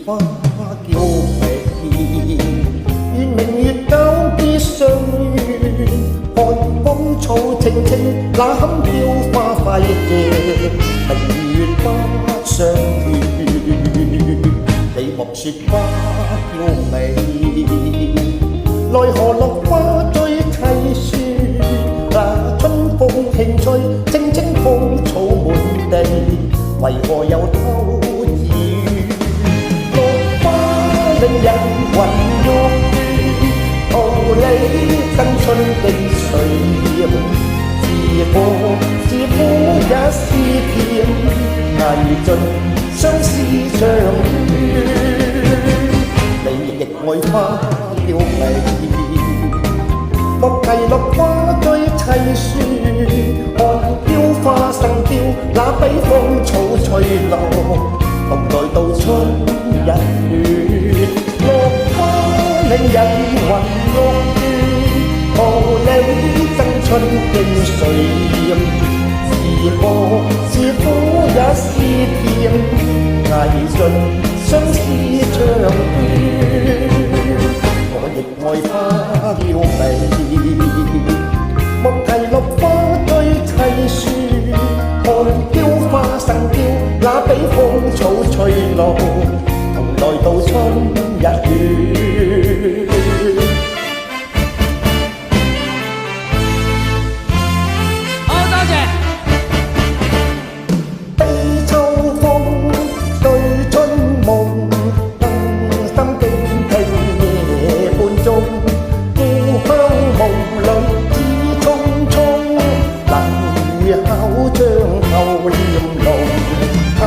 花嬌美，願明月皎潔相遇，看芳草青青，那堪嬌花輝謝，明月不相遇。你莫說花嬌美，奈何落花追砌樹，那春風輕吹，青青芳草滿地，為何又偷自語？落花令人魂欲斷，桃李爭春的歲月，自過自苦也是甜，藝盡相思相戀。你亦愛花嬌美，莫提落花堆砌樹，看嬌花生嬌，那比芳草翠綠，同來到春日暖。落花令人魂欲斷，桃李爭春的歲月，自過自苦也是甜，藝盡相思長短。我亦愛花嬌美，莫提落花堆砌樹，看嬌花生嬌，那比芳草翠綠，同來到春日暖。好，多謝。悲秋風對春夢，更深驚聽夜半鐘，故鄉夢裏只匆匆，能如考將後簾濃，襟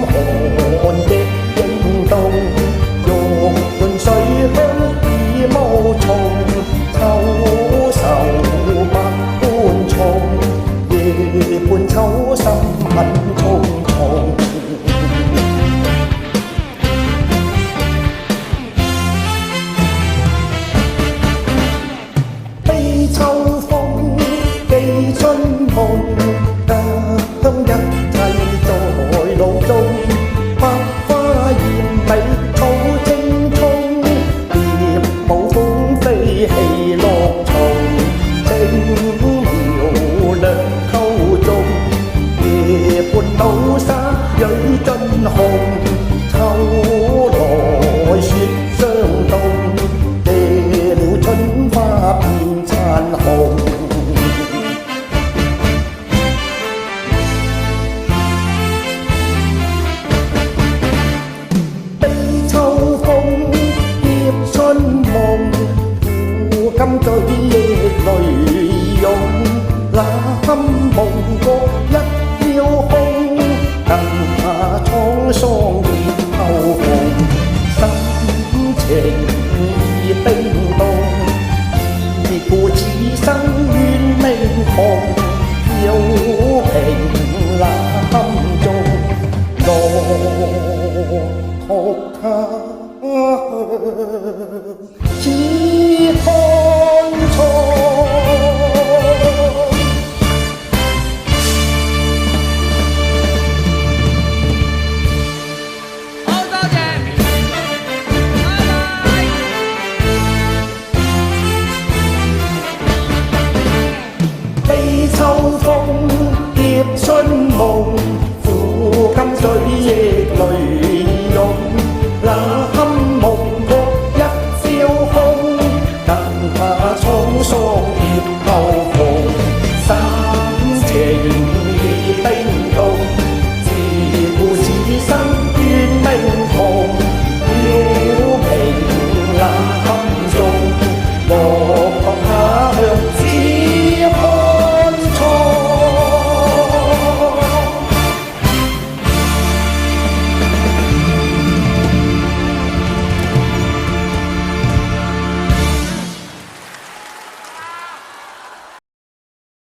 寒的應凍，玉潤水香已無從，秋愁百般重，夜半秋心很匆匆。悲秋風寄春夢，家鄉一切在路中，百花豔美草青蔥，蝶舞風飛戲樂從，青苗亮溝中，夜半島沙蕊盡紅，秋來雪霜凍，謝了春花變殘紅。悲秋風蝶春夢，苦今醉憶淚湧，那堪夢覺一飄空，更怕滄桑劫後逢，心情已冰凍，自顧此生願命窮，飄萍那堪中，落哭他似蒼蒼。好，多謝。拜拜。悲秋風蝶春夢，苦今歲憶淚湧，那堪夢覺一朝空，更怕滄桑劫後逢，心情已冰凍，